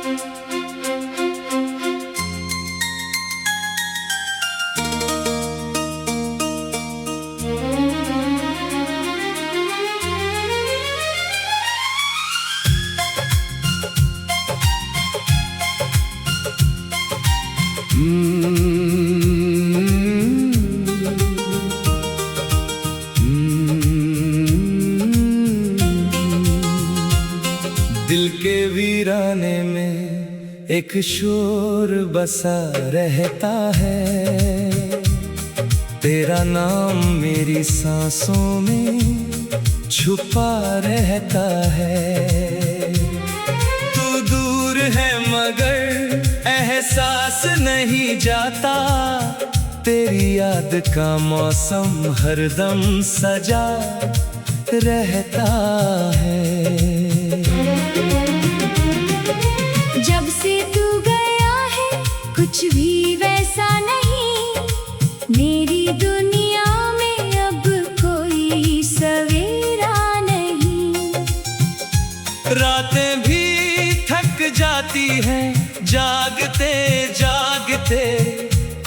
दिल के वीराने में एक शोर बसा रहता है, तेरा नाम मेरी सांसों में छुपा रहता है। तू दूर है मगर एहसास नहीं जाता, तेरी याद का मौसम हरदम सजा रहता है। जब से तू गया है कुछ भी वैसा नहीं, मेरी दुनिया में अब कोई सवेरा नहीं। रातें भी थक जाती हैं जागते जागते,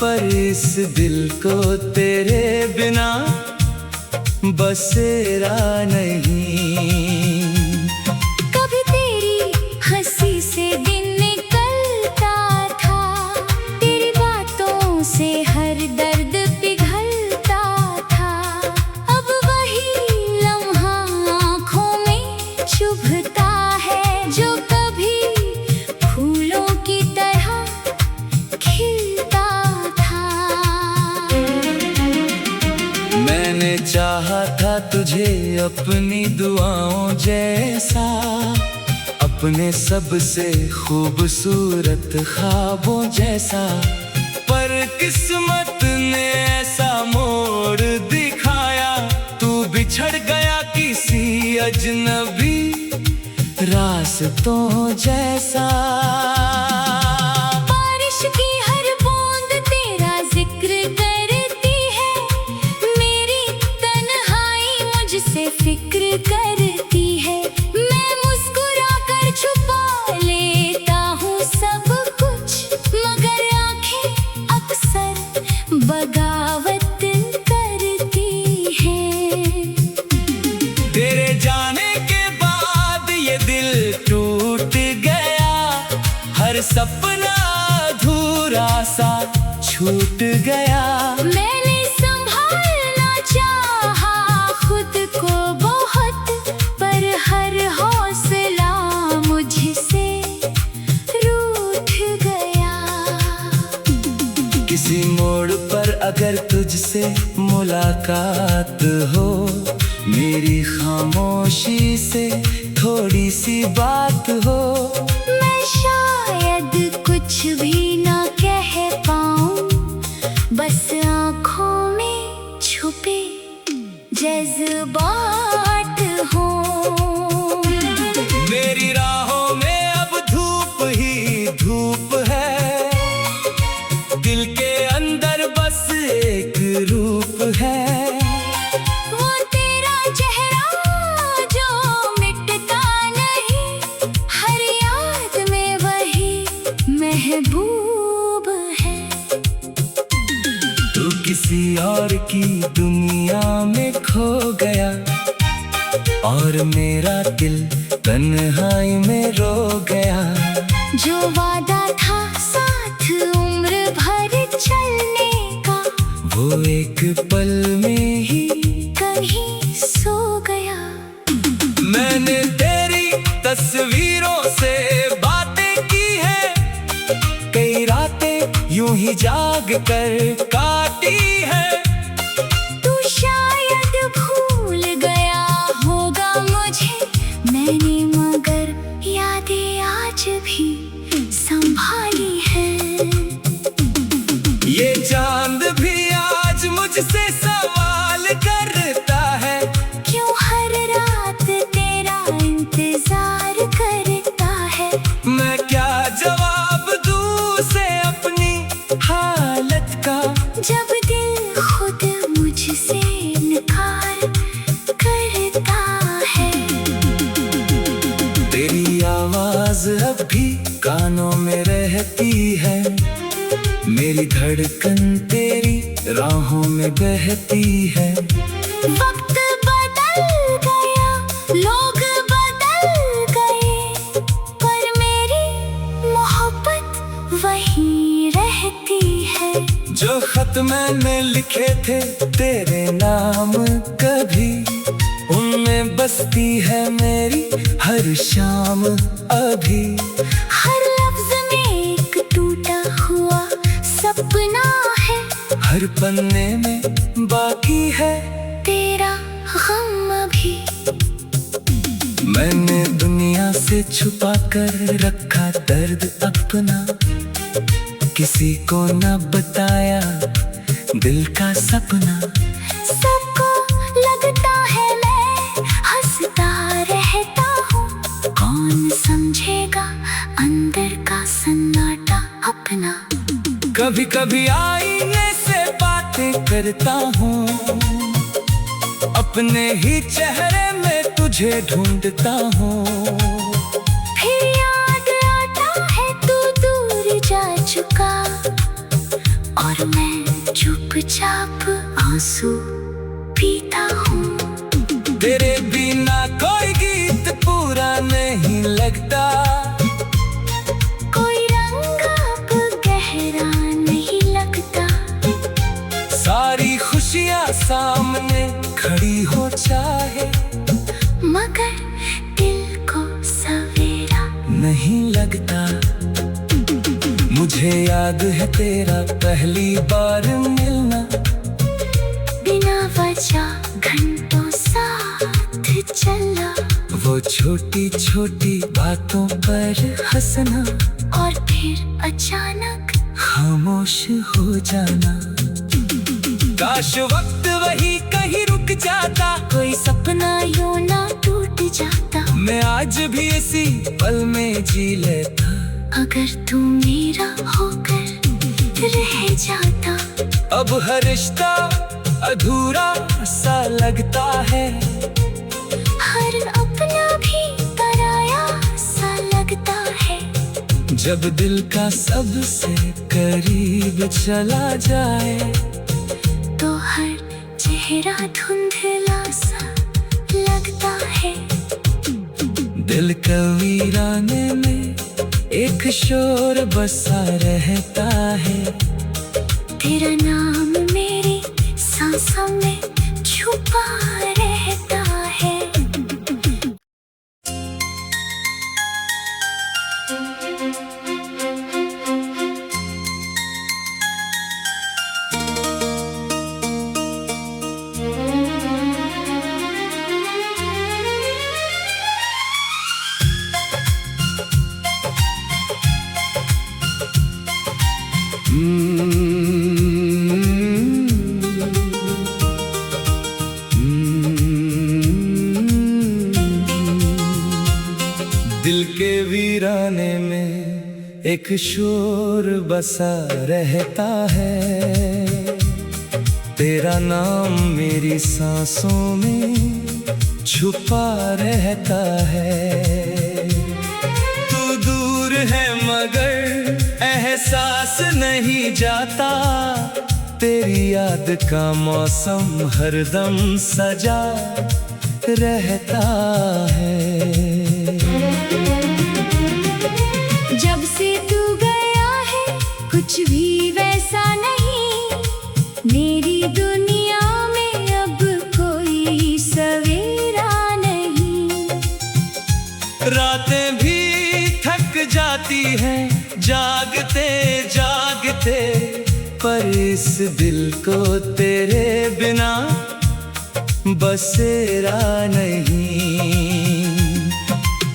पर इस दिल को तेरे बिना बसेरा नहीं। कभी तेरी हंसी से दिन निकलता था, तेरी बातों से हर दर्द पिघलता था। अब वही लम्हा आँखों में चुभता है, जो कभी फूलों की तरह खिलता था। मैंने चाहा था तुझे अपनी दुआओं जैसा, अपने सबसे खूबसूरत ख्वाबों जैसा, पर किस्मत ने ऐसा मोड़ दिखाया, तू बिछड़ गया किसी अजनबी रास्तों जैसा। बारिश की हर बूंद तेरा जिक्र करती है, मेरी तन्हाई मुझसे फिक्र करती है। मैं मुस्कुरा कर छुपा लेता हूँ सब कुछ, मगर आंखें अक्सर बगावत करती हैं। तेरे जाने के बाद ये दिल टूट गया, हर सपना अधूरा सा छूट गया। मैंने संभालना चाहा खुद को बहुत, पर हर हौसला मुझसे रूठ गया। किसी मोड़ पर अगर तुझसे मुलाकात हो, मेरी खामोशी से थोड़ी सी बात हो, मैं शायद कुछ भी ना कह पाऊं, बस आँखों में छुपे जज्बात हो। मेरी राहों में अब धूप ही धूप है, दिल के अंदर बस एक रूप है। वो तेरा चेहरा जो मिटता नहीं, हर याद में वही महबूब है। तू किसी और की दुनिया में खो गया, और मेरा दिल तन्हाई में रो गया। जो वादा था साथ उम्र भर चलने का, वो एक पल में ही कहीं सो गया। मैंने तेरी तस्वीरों से बातें की है, कई रातें यूं ही जाग कर काटी है। तू शायद भूल गया होगा मुझे, मैंने मगर यादें आज भी संभाली है। ये चांद भी आज मुझसे सवाल करता है, क्यों हर रात तेरा इंतजार करता है। मैं क्या जवाब दूँ उसे अपनी हालत का, जब दिल खुद मुझसे इनकार करता है। तेरी आवाज अब भी कानों में रहती है, मेरी धड़कन तेरी राहों में बहती है। वक्त बदल गया, लोग बदल गए, पर मेरी मोहब्बत वही रहती है। जो खत मैंने लिखे थे तेरे नाम कभी, उनमें बसती है मेरी हर शाम अभी। हर लफ्ज में एक टूटा हुआ सपना है, हर पन्ने में बाकी है तेरा गम अभी। मैंने दुनिया से छुपा कर रखा दर्द अपना, किसी को न बताया दिल का सपना। सबको लगता है मैं हंसता रहता हूँ, कौन समझेगा अंदर का सन्नाटा अपना। कभी कभी आईने से बातें करता हूँ, अपने ही चेहरे में तुझे ढूंढता हूँ। फिर याद आता है तू दूर जा चुका, और मैं चुपचाप आंसू पीता हूँ। तेरे बिना कोई गीत पूरा नहीं लगता, कोई रंग अब गहरा नहीं लगता। सारी खुशियाँ सामने खड़ी हो चाहे, मगर दिल को सवेरा नहीं लगता। मुझे याद है तेरा पहली बार मिलना, बिना वजह घंटों साथ चला। वो छोटी छोटी बातों पर हंसना, और फिर अचानक खामोश हो जाना। काश वक्त वही कहीं रुक जाता, कोई सपना यूं ना टूट जाता। मैं आज भी इसी पल में जी लेता। अगर तू मेरा होकर रह जाता, अब हर रिश्ता अधूरा सा लगता है, हर अपना भी पराया सा लगता है। जब दिल का सबसे करीब चला जाए, तो हर चेहरा धुंधला सा लगता है। दिल का वीराने में एक शोर बसा रहता है, तेरा नाम मेरी सांसों में छुपा रहता है। दिल के वीराने में एक शोर बसा रहता है, तेरा नाम मेरी सांसों में छुपा रहता है। तू दूर है मगर एहसास नहीं जाता, तेरी याद का मौसम हरदम सजा रहता है। जब से तू गया है कुछ भी वैसा नहीं, मेरी दुनिया में अब कोई सवेरा नहीं। रातें भी थक जाती हैं जागते जागते, पर इस दिल को तेरे बिना बसेरा नहीं।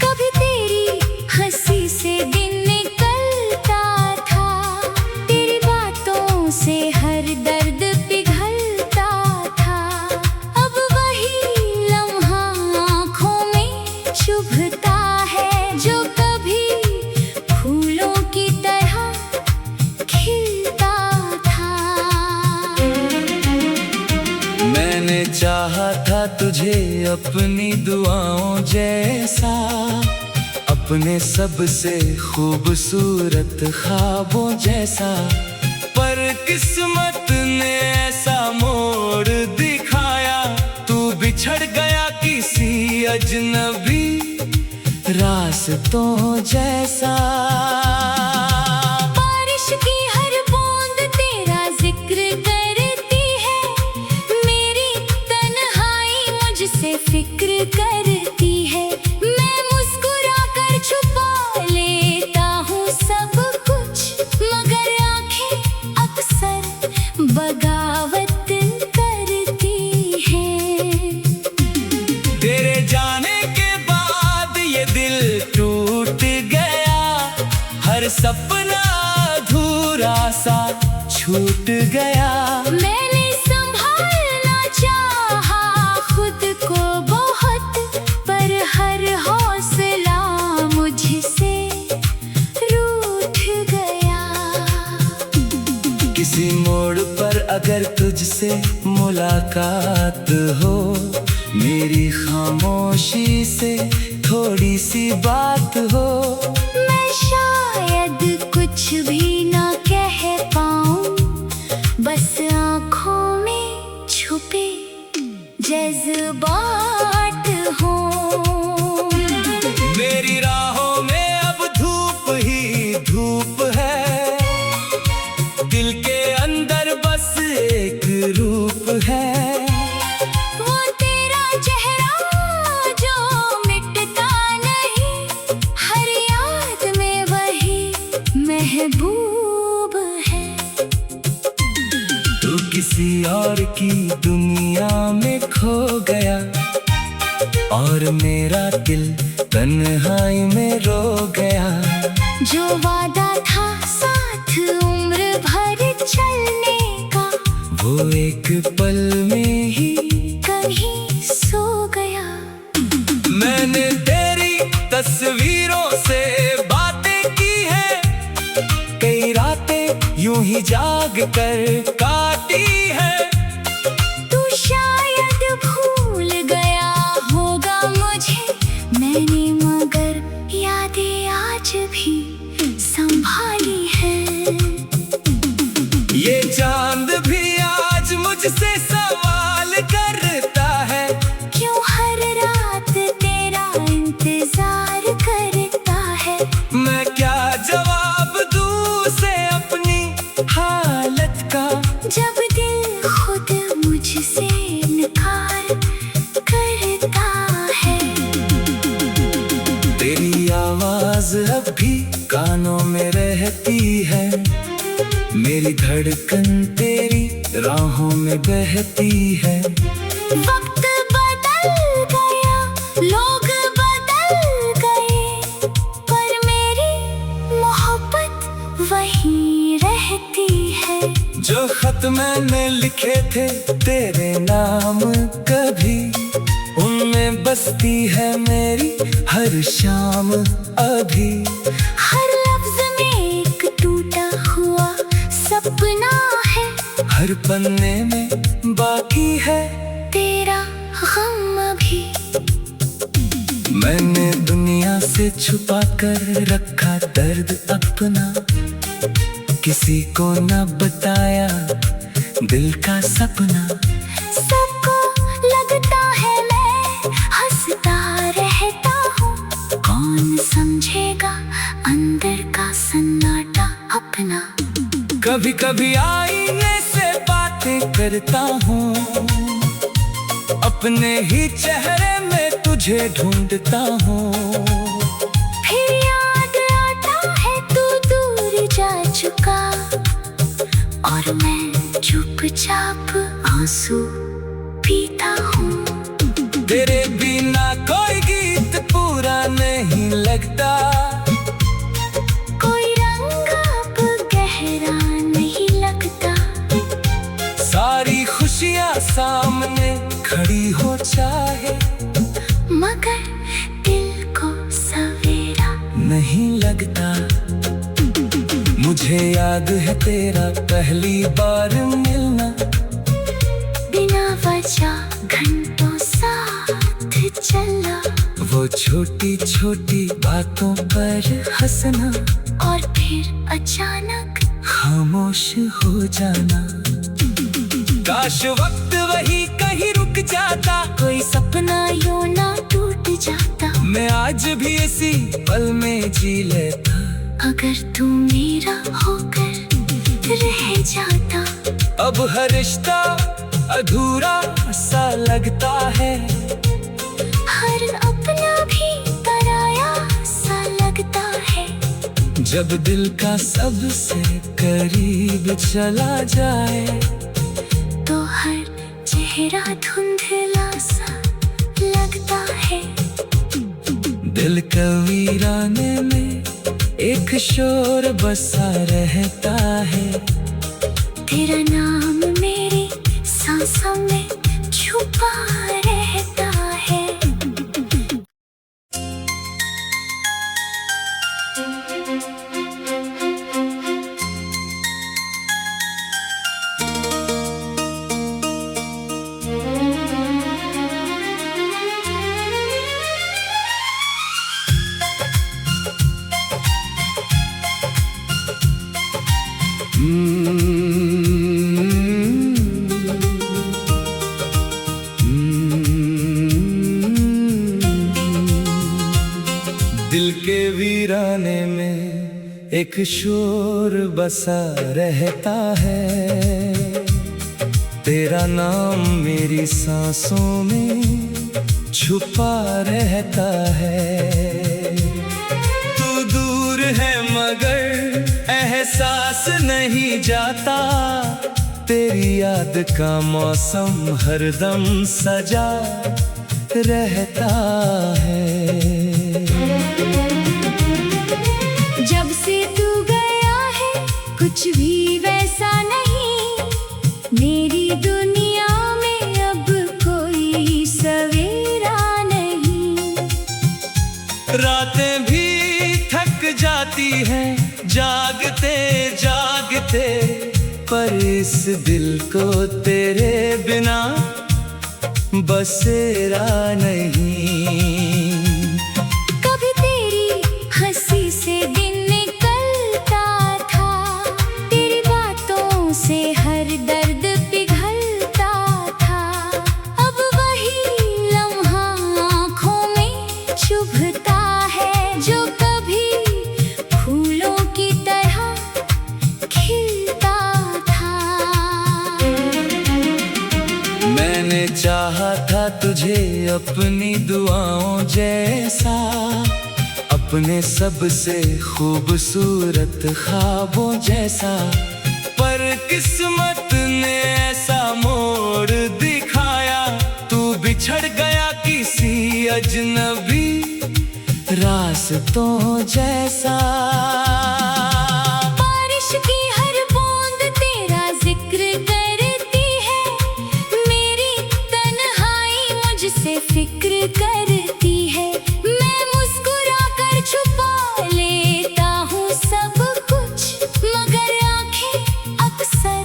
कभी तेरी हंसी से दिन निकलता था, तेरी बातों से हर दर्द पिघलता था। अब वही लम्हा आँखों में चुभता है, जो कभी फूलों की तरह खिलता था। मैंने चाहा था तुझे अपनी दुआओं जैसा, अपने सबसे खूबसूरत ख्वाबों जैसा, पर किस्मत ने ऐसा मोड़ दिखाया। तू बिछड़ गया किसी अजनबी रास्तों जैसा। बारिश की हर बूंद तेरा जिक्र करती है, मेरी तन्हाई मुझसे फिक्र करती है। मैं मुस्कुरा कर छुपा लेता हूँ सब कुछ, मगर आंखें अक्सर बगावत करती हैं। तेरे जाने के बाद ये दिल टूट गया, हर सपना अधूरा सा छूट गया। मैंने संभालना चाहा खुद को बहुत, पर हर हौसला मुझसे रूठ गया। किसी मोड़ पर अगर तुझसे मुलाकात हो, मेरी खामोशी से थोड़ी सी बात हो, मैं शायद कुछ भी ना कह पाऊं, बस आँखों में छुपे जज्बात हो। मेरी राहों में अब धूप ही धूप है, दिल के अंदर बस एक रूप है। वो तेरा चेहरा जो मिटता नहीं, हर याद में वही महबूब है। तू किसी और की दुनिया में खो गया, और मेरा दिल तन्हाई में रो गया। जो वादा था साथ उम्र भर चलने का, वो एक पल में ही कहीं सो गया। मैंने तेरी तस्वीरों से बातें की है, कई रातें यूं ही जाग कर काटी है। तू शायद भूल गया होगा मुझे, मैंने मगर यादें आज भी संभाली है। ये चांद भी आज मुझसे सवाल करता है, क्यों हर रात तेरा इंतजार करता है। मैं क्या जवाब दूँ उसे अपनी हालत का, जब दिल खुद मुझसे इनकार करता है। तेरी आवाज अब भी कानों में रहती है, मेरी धड़कन तेरी राहों में बहती है। वक्त बदल गया, लोग बदल गए, पर मेरी मोहब्बत वही रहती है। जो खत मैंने लिखे थे तेरे नाम कभी, उनमें बसती है मेरी हर शाम अभी। हर लफ्ज में एक टूटा हुआ सपना है, हर पन्ने में बाकी है तेरा गम भी। मैंने दुनिया से छुपा कर रखा दर्द अपना, किसी को न बताया दिल का सपना। सबको लगता है मैं हंसता रहता हूँ, कौन समझेगा अंदर का सन्नाटा अपना। कभी कभी आईने से बातें करता हूँ, अपने ही चेहरे में तुझे ढूंढता हूँ। फिर याद आता है तू दूर जा चुका, और मैं चुपचाप आंसू पीता हूँ। तेरे बिना कोई गीत पूरा नहीं लगता, कोई रंग अब गहरा नहीं लगता। सारी खुशियाँ सामने खड़ी हो चाहे, मगर दिल को सवेरा नहीं लगता। मुझे याद है तेरा पहली बार मिलना, बिना वजह घंटों साथ चला। वो छोटी छोटी बातों पर हंसना और फिर अचानक खामोश हो जाना। काश वक्त वही कहीं रुक जाता, कोई सपना यूं ना टूट जाता। मैं आज भी इसी पल में जी लेता। अगर तू मेरा होकर रह जाता। अब हर रिश्ता अधूरा सा लगता है, हर अपना भी पराया सा लगता है। जब दिल का सबसे करीब चला जाए तो हर चेहरा धुंधला सा लगता है। दिल का वीराने में एक शोर बसा रहता है। तेरा नाम मेरी सांसों में छुपा रहता है। दिल के वीराने में एक शोर बसा रहता है। तेरा नाम मेरी सांसों में छुपा रहता है। तू दूर है मगर एहसास नहीं जाता। तेरी याद का मौसम हरदम सजा रहता है। जब से तू गया है कुछ भी वैसा नहीं। मेरी दुनिया में अब कोई सवेरा नहीं। रातें भी थक जाती हैं जागते जागते, पर इस दिल को तेरे बिना बसेरा नहीं। कभी तेरी हंसी से दिन निकलता था। तेरी बातों से हर दर्द पिघलता था। अब वही लम्हा आँखों में चुभता है, जो कभी फूलों की तरह खिलता था। मैंने चाहा था तुझे अपनी दुआओं जैसा, अपने सबसे खूबसूरत ख्वाबों जैसा, पर किस्मत ने ऐसा मोड़ दिखाया। तू बिछड़ गया किसी अजनबी रास्तों जैसा। बारिश की हर बूंद तेरा जिक्र करती है। मेरी तन्हाई मुझसे फिक्र करती है। मैं मुस्कुरा कर छुपा लेता हूँ सब कुछ, मगर आंखें अक्सर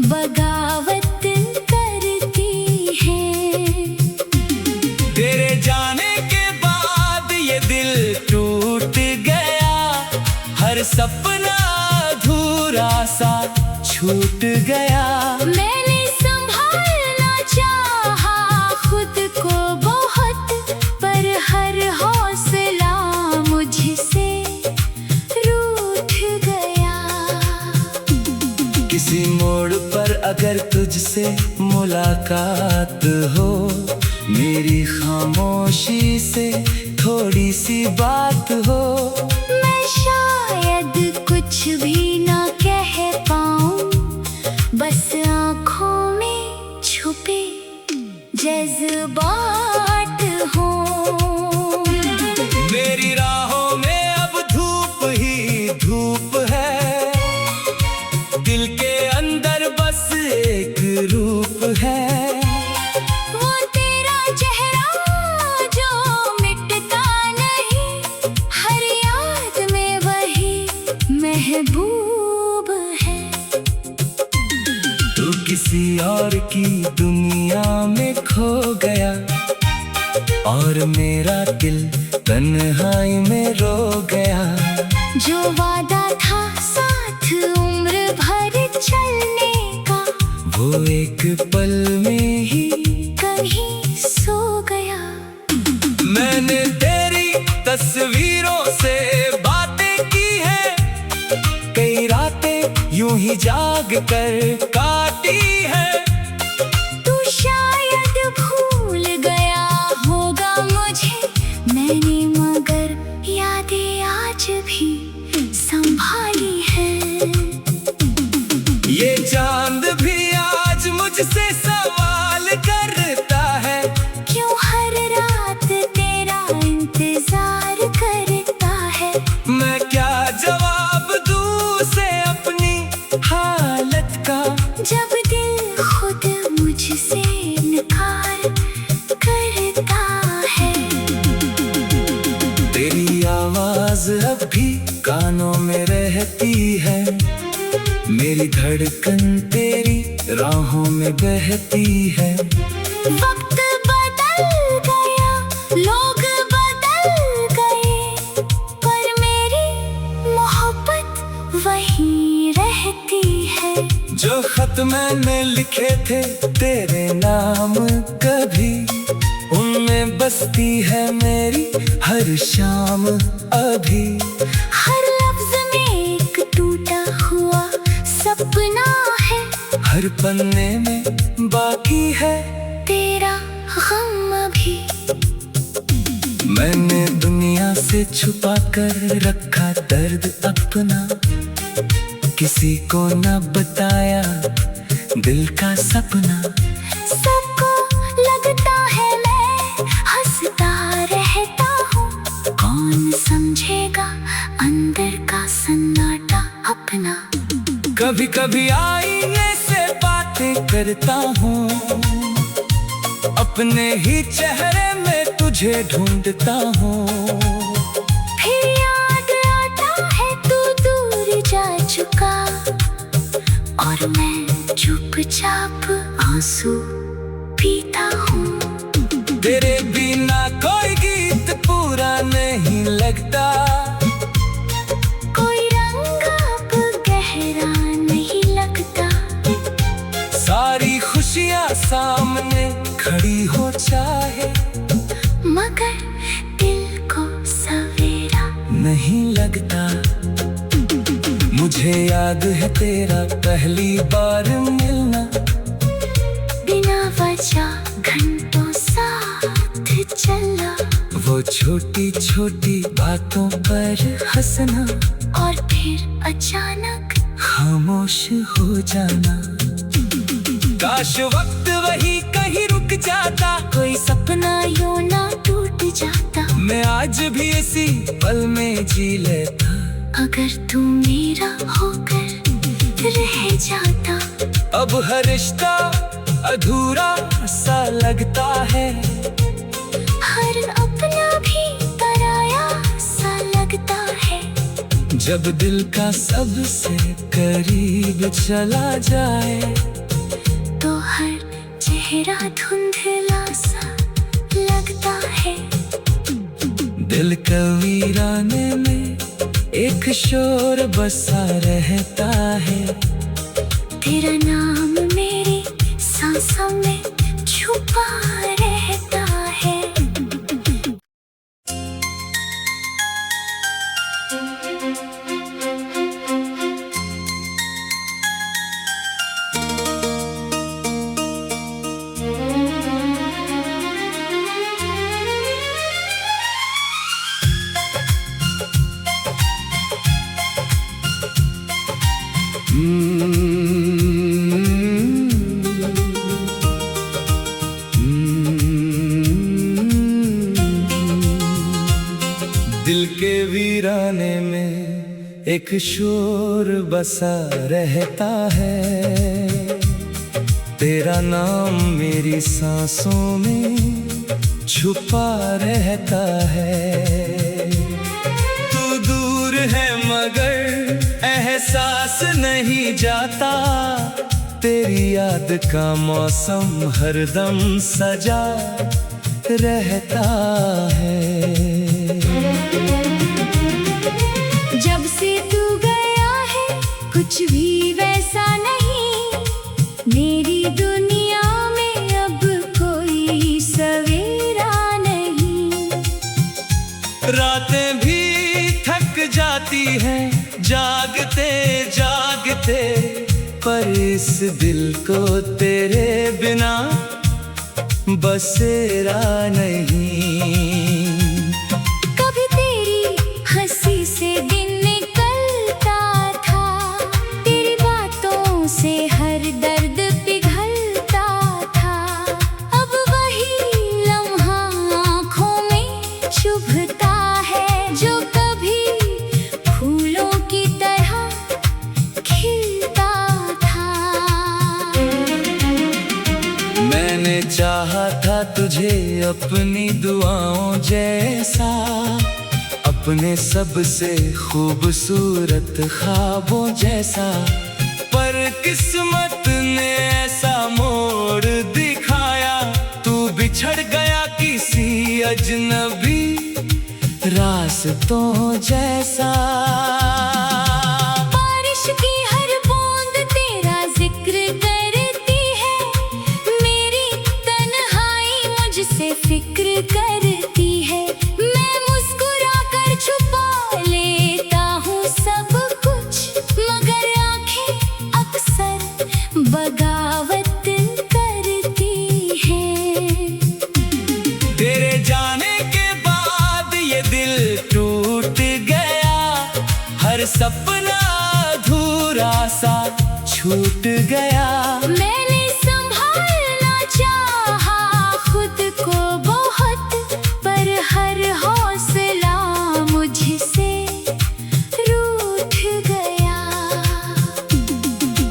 बगावत करती हैं। तेरे जाने के बाद ये दिल टूट गया। हर सपना अधूरा सा छूट गया। मैंने संभालना चाहा खुद को बहुत, पर हर हौसला मुझसे रूठ गया। किसी मोड़ पर अगर तुझसे मुलाकात हो, मेरी खामोशी से थोड़ी सी बात हो, मैं शायद कुछ भी ना कह पाऊं। बस आँखों में छुपे जज्बात हो। मेरी राहों में अब धूप ही धूप है। दिल के अंदर बस एक रूप है। वो तेरा चेहरा जो मिटता नहीं, हर याद में वही महबूब है। तू किसी और की दुनिया में खो गया और मेरा दिल तन्हाई में रो गया। जो वादा था साथ उम्र भर चलने का, वो एक पल में ही कहीं सो गया। मैंने तेरी तस्वीरों से बातें की है, कई रातें यूं ही जाग कर काटी है। तू शायद भूल गया होगा मुझे, मैंने मगर यादें आज भी संभाली है। ये चांद भी आज मुझसे सवाल करता है, क्यों हर रात तेरा इंतजार करता है। मैं क्या जवाब दूं उसे अपनी हालत का, जब दिल खुद मुझसे इनकार करता है। तेरी आवाज अब भी कानों में रहती है, मेरी धड़कन तेरी राहों में बहती है। वक्त बदल गया, लोग बदल गए, पर मेरी मोहब्बत वही रहती है। जो खत मैंने लिखे थे तेरे नाम कभी, उनमें बसती है मेरी हर शाम अभी। हर लफ्ज में एक टूटा हुआ सपना है, हर पन्ने में बाकी है तेरा गम भी। मैंने दुनिया से छुपा कर रखा दर्द अपना, किसी को न बताया दिल का सपना। सबको लगता है मैं हंसता रहता हूँ, कौन समझेगा अंदर का सन्नाटा अपना। कभी कभी आईने से बातें करता हूँ, अपने ही चेहरे में तुझे ढूंढता हूँ। फिर याद आता है तू दूर जा चुका, और मैं चुपचाप आंसू पीता हूँ। तेरे बिना कोई गीत पूरा नहीं लगता, कोई रंग अब गहरा नहीं लगता। सारी खुशियाँ सामने खड़ी हो चाहे, मगर दिल को सवेरा नहीं लगता। मुझे याद है तेरा पहली बार मिलना, बिना वजह घंटों साथ चला। वो छोटी छोटी बातों पर हंसना, और फिर अचानक खामोश हो जाना। काश वक्त वही कहीं रुक जाता, कोई सपना यूं ना टूट जाता। मैं आज भी इसी पल में जी लेता। अगर तू मेरा होकर रह जाता, अब हर रिश्ता अधूरा सा लगता है, हर अपना भी पराया सा लगता है। जब दिल का सबसे करीब चला जाए, तो हर चेहरा धुंधला सा लगता है। दिल का वीराने में एक शोर बसा रहता है, तेरा नाम मेरी सांसों में छुपा रहता है। दिल के वीराने में एक शोर बसा रहता है, तेरा नाम मेरी सांसों में छुपा रहता है। तू दूर है मगर एहसास नहीं जाता, तेरी याद का मौसम हरदम सजा रहता है। जब से तू गया है कुछ भी वैसा नहीं, मेरी दुनिया में अब कोई सवेरा नहीं। रातें भी थक जाती हैं जागते जागते, पर इस दिल को तेरे बिना बसेरा नहीं। कभी तेरी हंसी से दिन निकलता था, तेरी बातों से हर दर्द पिघलता था। अब वही लम्हा आँखों में चुभता है, जो कभी फूलों की तरह खिलता था। मैंने चाहा था तुझे अपनी दुआओं जैसा, अपने सबसे खूबसूरत ख्वाबों जैसा, पर किस्मत ने ऐसा मोड़ दिखाया, तू बिछड़ गया किसी अजनबी रास्तों जैसा। बारिश की हर बूंद तेरा जिक्र करती है, मेरी तन्हाई मुझसे फिक्र करती है। मैं मुस्कुरा कर छुपा लेता हूँ सब कुछ, मगर आंखें अक्सर बगावत करती हैं। तेरे जाने के बाद ये दिल टूट गया, हर सपना अधूरा सा छूट गया। मैंने संभालना चाहा खुद को बहुत, पर हर हौसला मुझसे रूठ गया।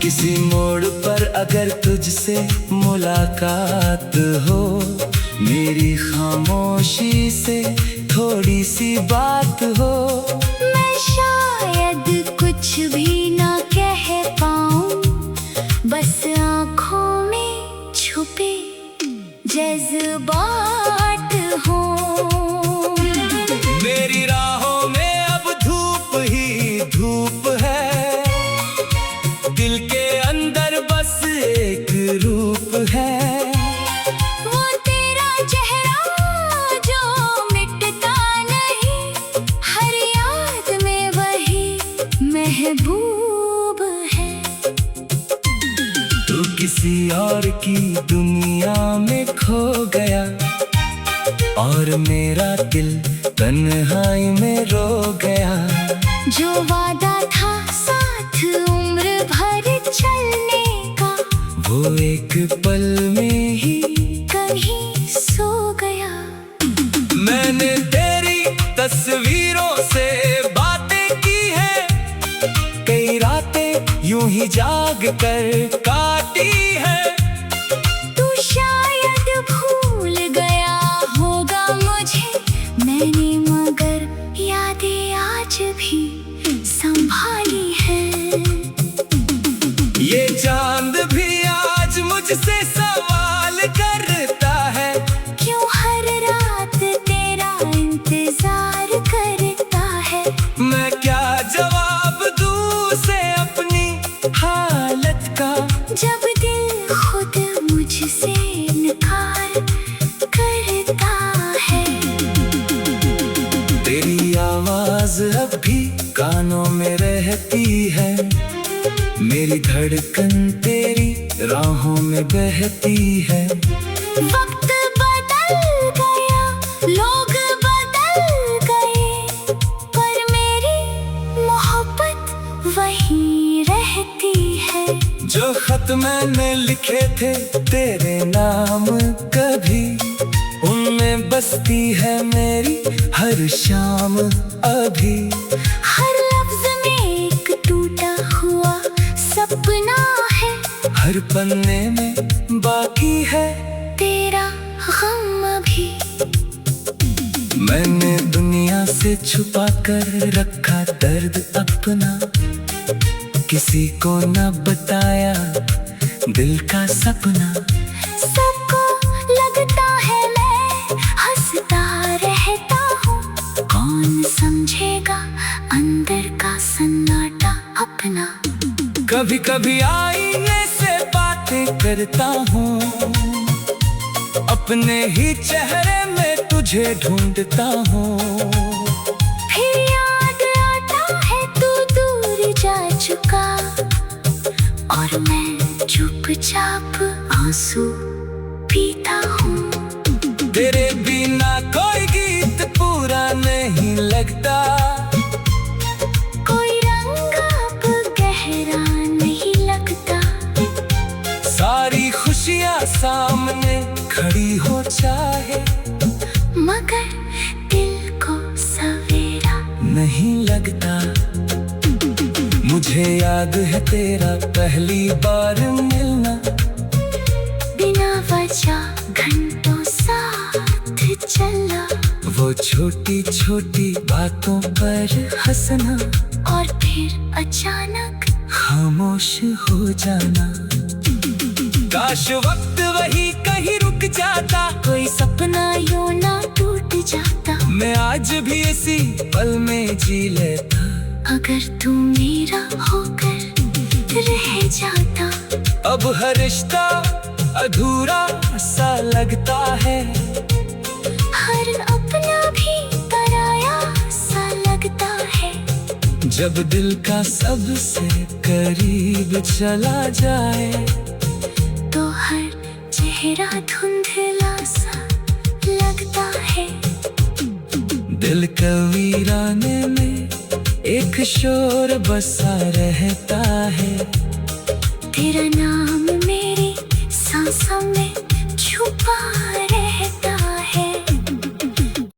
किसी मोड़ पर अगर तुझसे मुलाकात हो, मेरी खामोशी से थोड़ी सी बात हो, मैं शायद कुछ भी ना कह पाऊं, बस आँखों में छुपे जज्बात हों। मेरी राहों में अब धूप ही धूप है, दिल के अंदर बस एक रूप है। वो तेरा चेहरा जो मिटता नहीं, हर याद में वही महबूब है। तू किसी और की दुनिया में खो गया, और मेरा दिल तन्हाई में रो गया। जो वादा था साथ उम्र भर चलने का, वो एक पल में ही कहीं सो गया। मैंने तेरी तस्वीरों से बातें की है, कई रातें यूं ही जाग कर काटी है। तू शायद भूल गया होगा मुझे, मैंने मगर यादें आज भी संभाली है। ये चांद भी आज मुझसे सवाल करता है, क्यों हर रात तेरा इंतजार करता है। मैं क्या जवाब दूँ उसे अपनी हालत का, जब दिल खुद मुझसे इनकार करता है। तेरी आवाज अब भी कानों में रहती है, मेरी धड़कन तेरी राहों में बहती है। वक्त बदल गया, लोग बदल गए, पर मेरी मोहब्बत वही रहती है। जो खत मैंने लिखे थे तेरे नाम कभी, उनमें बसती है मेरी हर शाम अभी। हर लफ्ज में एक टूटा हुआ सपना है, हर पन्ने में बाकी है तेरा गम भी। मैंने दुनिया से छुपा कर रखा दर्द अपना, किसी को न बताया दिल का सपना। सबको लगता है मैं समझेगा अंदर का सन्नाटा अपना। कभी कभी आईने से बातें करता हूँ, अपने ही चेहरे में तुझे ढूंढता हूँ। फिर याद आता है तू दूर जा चुका, और मैं चुपचाप आंसू पीता हूँ। तेरे बिना कोई गीत पूरा नहीं लगता, कोई रंग अब गहरा नहीं लगता। सारी खुशियाँ सामने खड़ी हो चाहे, मगर दिल को सवेरा नहीं लगता। मुझे याद है तेरा पहली बार मिलना, बिना वजह घंटों साथ चलना। वो छोटी छोटी बातों पर हंसना, और फिर अचानक खामोश हो जाना। काश वक्त वही कहीं रुक जाता, कोई सपना यूं ना टूट जाता। मैं आज भी इसी पल में जी लेता। अगर तू मेरा होकर रह जाता। अब हर रिश्ता अधूरा सा लगता है, हर अपना भी पराया सा लगता है। जब दिल का सबसे करीब चला जाए, तो हर चेहरा धुंधला सा लगता है। दिल का वीराने में एक शोर बसा रहता है। तेरा नाम मेरी सांसों में छुपा